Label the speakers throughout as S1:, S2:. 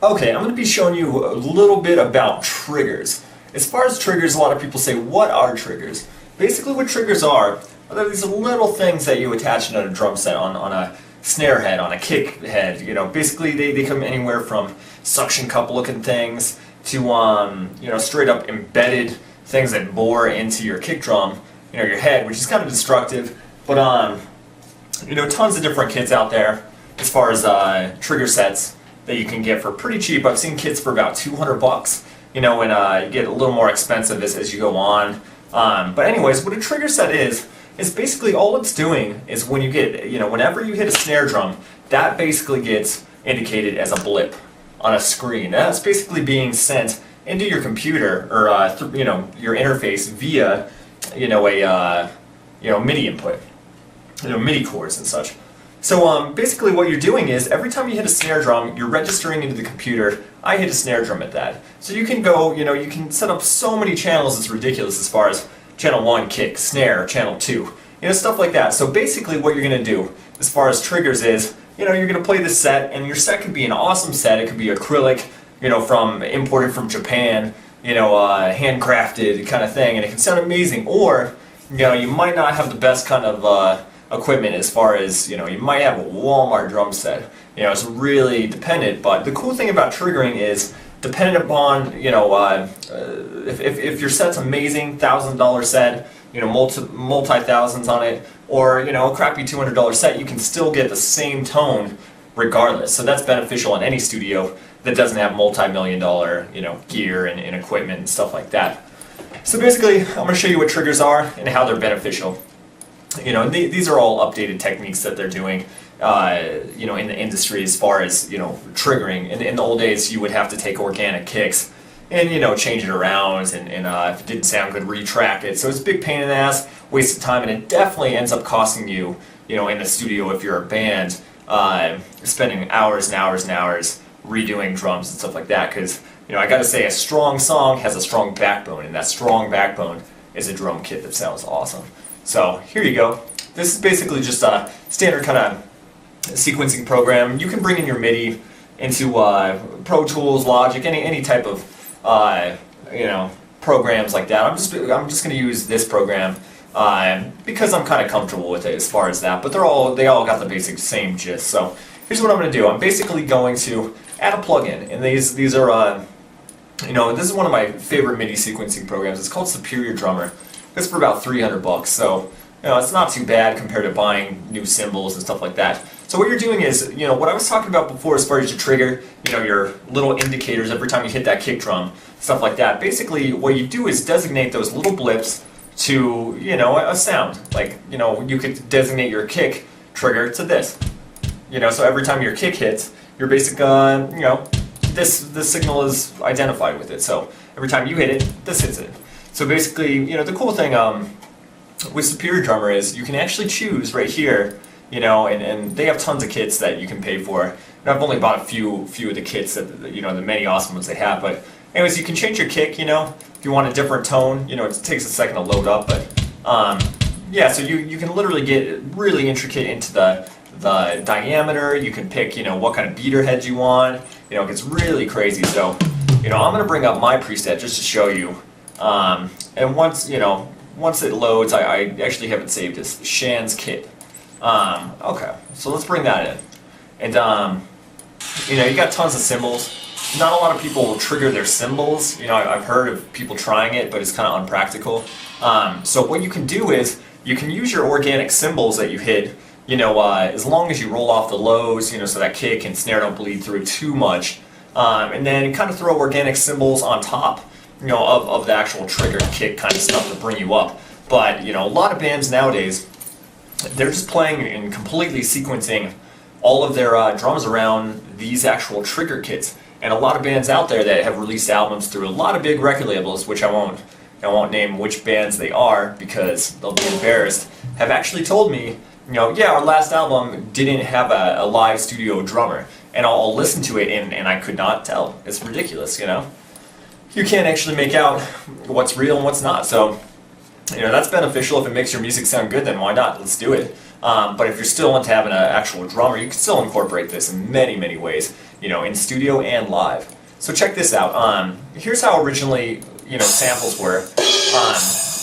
S1: Okay, I'm going to be showing you a little bit about triggers. As far as triggers, a lot of people say, what are triggers? Basically what triggers are these little things that you attach on a drum set, on a snare head, on a kick head. Basically they come anywhere from suction cup looking things to straight up embedded things that bore into your kick drum, your head, which is kind of destructive. But tons of different kits out there as far as trigger sets that you can get for pretty cheap. I've seen kits for about $200, and you get a little more expensive as you go on. But anyways, what a trigger set is basically all it's doing is when you get, whenever you hit a snare drum, that basically gets indicated as a blip on a screen. That's basically being sent into your computer or your interface via a MIDI input, MIDI chords and such. So basically what you're doing is every time you hit a snare drum, you're registering into the computer, I hit a snare drum at that. So you can go, you can set up so many channels, it's ridiculous, as far as channel 1 kick, snare, channel 2, stuff like that. So basically what you're going to do as far as triggers is, you're going to play this set, and your set could be an awesome set. It could be acrylic, imported from Japan, handcrafted kind of thing, and it can sound amazing. Or, you might not have the best kind of equipment as far as, you might have a Walmart drum set. It's really dependent, but the cool thing about triggering is dependent upon, if your set's amazing, $1,000 set, multi-thousands on it, or, a crappy $200 set, you can still get the same tone regardless. So that's beneficial in any studio that doesn't have multi-million-dollar, gear and equipment and stuff like that. So basically, I'm going to show you what triggers are and how they're beneficial. These are all updated techniques that they're doing, in the industry as far as, triggering. In the old days, you would have to take organic kicks and, change it around, and if it didn't sound good, retrack it. So it's a big pain in the ass, waste of time, and it definitely ends up costing you, in the studio if you're a band, spending hours and hours and hours redoing drums and stuff like that, because, I gotta say, a strong song has a strong backbone, and that strong backbone is a drum kit that sounds awesome. So here you go. This is basically just a standard kind of sequencing program. You can bring in your MIDI into Pro Tools, Logic, any type of programs like that. I'm just going to use this program because I'm kind of comfortable with it as far as that. But they all got the basic same gist. So here's what I'm going to do. I'm basically going to add a plugin, and these are this is one of my favorite MIDI sequencing programs. It's called Superior Drummer. It's for about $300, so it's not too bad compared to buying new cymbals and stuff like that. So what you're doing is, what I was talking about before as far as your trigger, your little indicators every time you hit that kick drum, stuff like that. Basically, what you do is designate those little blips to, a sound. Like, you could designate your kick trigger to this. So every time your kick hits, your basic, this signal is identified with it. So every time you hit it, this hits it. So basically, the cool thing with Superior Drummer is you can actually choose right here, and they have tons of kits that you can pay for. And I've only bought a few of the kits that, the many awesome ones they have. But anyways, you can change your kick, if you want a different tone, it takes a second to load up. But yeah, so you can literally get really intricate into the diameter. You can pick, what kind of beater heads you want. It gets really crazy. So, I'm going to bring up my preset just to show you. And once it loads, I actually have it saved as Shan's kit. Okay, so let's bring that in. And, you got tons of cymbals. Not a lot of people will trigger their cymbals. I've heard of people trying it, but it's kind of unpractical. So what you can do is, you can use your organic cymbals that you hit, as long as you roll off the lows, so that kick and snare don't bleed through too much. And then kind of throw organic cymbals on top, of the actual trigger kick kind of stuff to bring you up. But, a lot of bands nowadays, they're just playing and completely sequencing all of their drums around these actual trigger kits. And a lot of bands out there that have released albums through a lot of big record labels, which I won't name which bands they are because they'll be embarrassed, have actually told me, yeah, our last album didn't have a live studio drummer. And I'll listen to it and I could not tell. It's ridiculous, You can't actually make out what's real and what's not. So, that's beneficial. If it makes your music sound good, then why not? Let's do it. But if you're still into having an actual drummer, you can still incorporate this in many, many ways, in studio and live. So check this out. Here's how originally, samples were.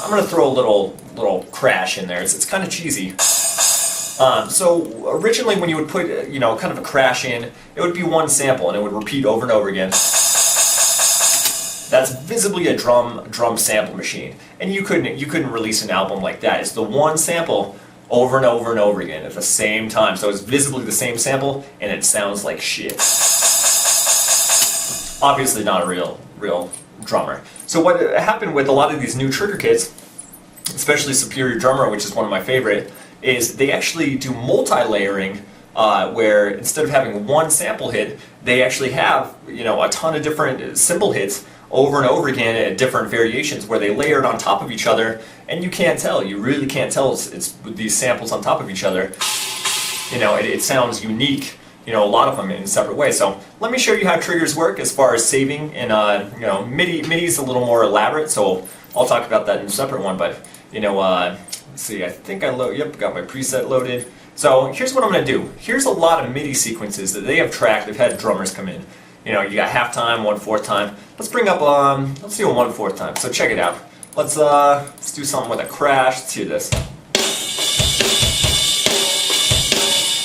S1: I'm going to throw a little crash in there. It's kind of cheesy. So originally when you would put, kind of a crash in, it would be one sample and it would repeat over and over again. That's visibly a drum sample machine. And you couldn't release an album like that. It's the one sample over and over and over again at the same time. So it's visibly the same sample and it sounds like shit. Obviously not a real drummer. So what happened with a lot of these new trigger kits, especially Superior Drummer, which is one of my favorite, is they actually do multi-layering, where instead of having one sample hit, they actually have a ton of different cymbal hits over and over again at different variations where they layer it on top of each other, and you can't tell. You really can't tell it's these samples on top of each other. It sounds unique. A lot of them in separate ways. So let me show you how triggers work as far as saving. And MIDI's a little more elaborate, so I'll talk about that in a separate one. But let's see. I think I got my preset loaded. So here's what I'm going to do. Here's a lot of MIDI sequences that they have tracked. They've had drummers come in. You got half time, 1/4 time. Let's bring up let's do a 1/4 time. So check it out. Let's do something with a crash. Let's hear this.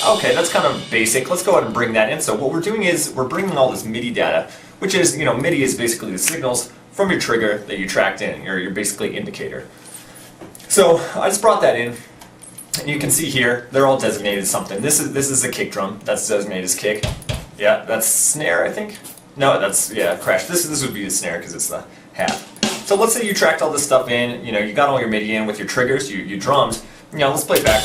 S1: Okay, that's kind of basic. Let's go ahead and bring that in. So what we're doing is we're bringing all this MIDI data, which is, MIDI is basically the signals from your trigger that you tracked in, your basically indicator. So I just brought that in, and you can see here, they're all designated as something. This is a kick drum, that's designated as kick. Yeah, that's snare, I think. No, that's, crash. This would be the snare because it's the half. So let's say you tracked all this stuff in, you got all your MIDI in with your triggers, your drums. Let's play it back.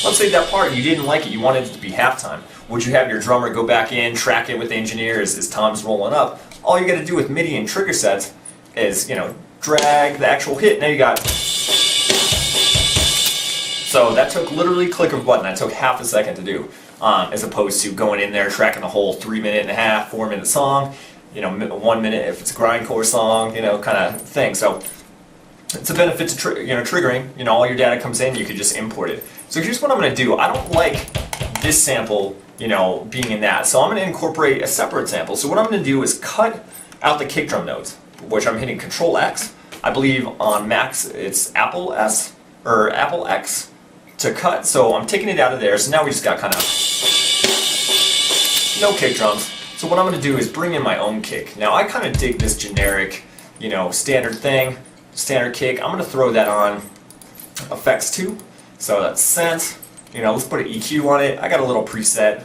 S1: Let's say that part, you didn't like it, you wanted it to be halftime. Would you have your drummer go back in, track it with the engineer as time's rolling up? All you gotta do with MIDI and trigger sets is, drag the actual hit, now you got... So that took literally click of a button, that took half a second to do, as opposed to going in there, tracking a whole 3.5, 4-minute song, 1 minute if it's a grindcore song, kind of thing. So it's a benefit to triggering. All your data comes in, you could just import it. So here's what I'm going to do. I don't like this sample, being in that. So I'm going to incorporate a separate sample. So what I'm going to do is cut out the kick drum notes, which I'm hitting Control X. I believe on Macs it's Apple S or Apple X to cut. So I'm taking it out of there. So now we just got kind of no kick drums. So what I'm going to do is bring in my own kick. Now I kind of dig this generic, standard thing, standard kick. I'm going to throw that on Effects 2. So that's Sense. Let's put an EQ on it. I got a little preset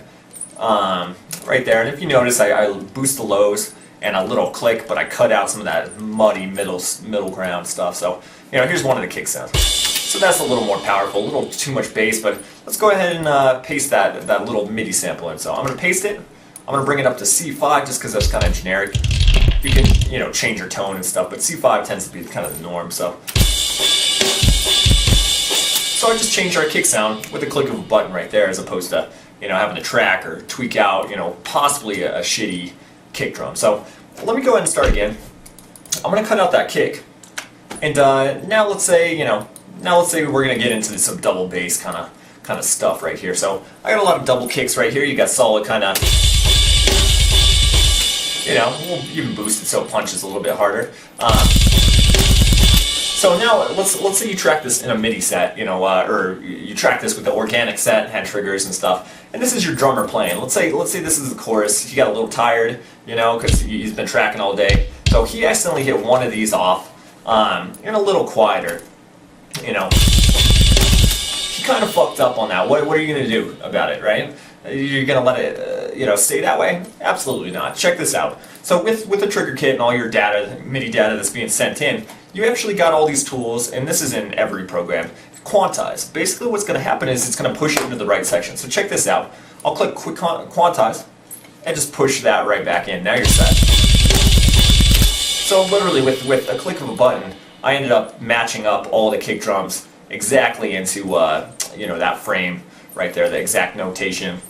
S1: right there. And if you notice, I boost the lows and a little click, but I cut out some of that muddy middle ground stuff. So here's one of the kick sounds. So that's a little more powerful, a little too much bass, but let's go ahead and paste that little MIDI sample in. So I'm going to paste it. I'm going to bring it up to C5 just because that's kind of generic. You can, change your tone and stuff, but C5 tends to be kind of the norm. So I just changed our kick sound with a click of a button right there, as opposed to, having to track or tweak out, possibly a shitty kick drum. So let me go ahead and start again. I'm going to cut out that kick, and now let's say we're going to get into some double bass kind of stuff right here. So I got a lot of double kicks right here. You got solid kind of, we'll even boost it so it punches a little bit harder. So now let's say you track this in a MIDI set, or you track this with the organic set, had triggers and stuff, and this is your drummer playing. Let's say this is the chorus. He got a little tired, because he's been tracking all day. So he accidentally hit one of these off, and a little quieter, He kind of fucked up on that. What are you gonna do about it, right? You're gonna let it, stay that way? Absolutely not. Check this out. So with the trigger kit and all your data, MIDI data that's being sent in, you actually got all these tools, and this is in every program. Quantize. Basically what's going to happen is it's going to push it into the right section. So check this out. I'll click Quick Quantize and just push that right back in. Now you're set. So literally with a click of a button, I ended up matching up all the kick drums exactly into that frame right there, the exact notation,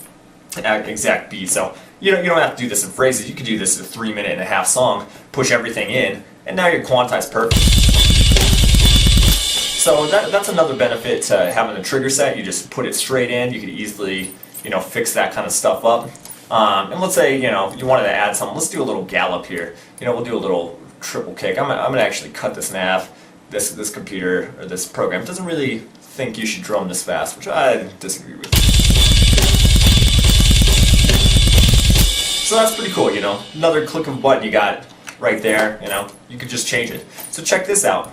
S1: exact beat. So you don't have to do this in phrases. You could do this in a 3.5-minute song, push everything in, and now you're quantized perfect. So that's another benefit to having the trigger set. You just put it straight in. You could easily, fix that kind of stuff up. And let's say, you wanted to add something. Let's do a little gallop here. We'll do a little triple kick. I'm gonna actually cut this in half. This computer or this program doesn't really think you should drum this fast, which I disagree with. So that's pretty cool, Another click of a button you got right there, you could just change it. So check this out.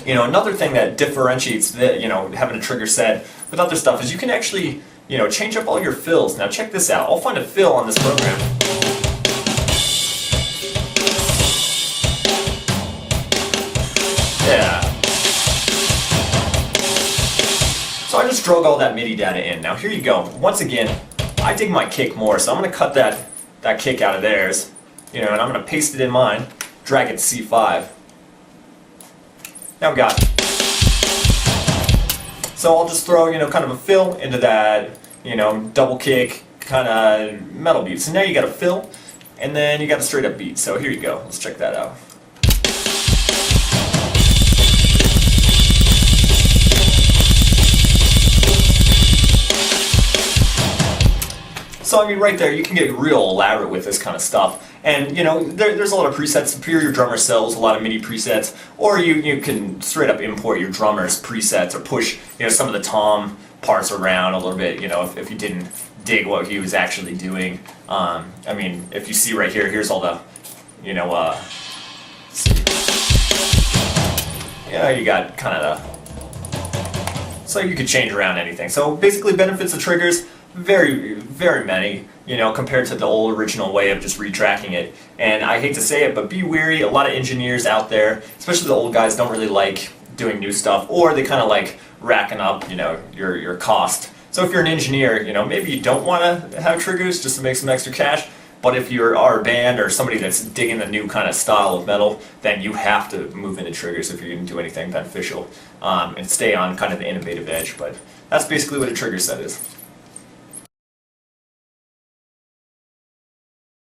S1: Another thing that differentiates having a trigger set with other stuff is you can actually, change up all your fills. Now check this out. I'll find a fill on this program. Yeah. So I just drug all that MIDI data in. Now here you go. Once again, I dig my kick more, so I'm going to cut that kick out of theirs, and I'm going to paste it in mine, drag it to C5. Now we got it. So I'll just throw, kind of a fill into that, double kick kind of metal beat. So now you got a fill, and then you got a straight up beat. So here you go. Let's check that out. So right there, you can get real elaborate with this kind of stuff. And there's a lot of presets. Superior Drummer sells a lot of MIDI presets, or you can straight up import your drummer's presets or push some of the tom parts around a little bit. If you didn't dig what he was actually doing. If you see right here, here's all the you got kind of the. So you could change around anything. So basically, benefits of triggers. Very, very many, compared to the old original way of just retracking it. And I hate to say it, but be wary. A lot of engineers out there, especially the old guys, don't really like doing new stuff, or they kind of like racking up, your cost. So if you're an engineer, maybe you don't want to have triggers just to make some extra cash. But if you are a band or somebody that's digging the new kind of style of metal, then you have to move into triggers if you're going to do anything beneficial and stay on kind of the innovative edge. But that's basically what a trigger set is.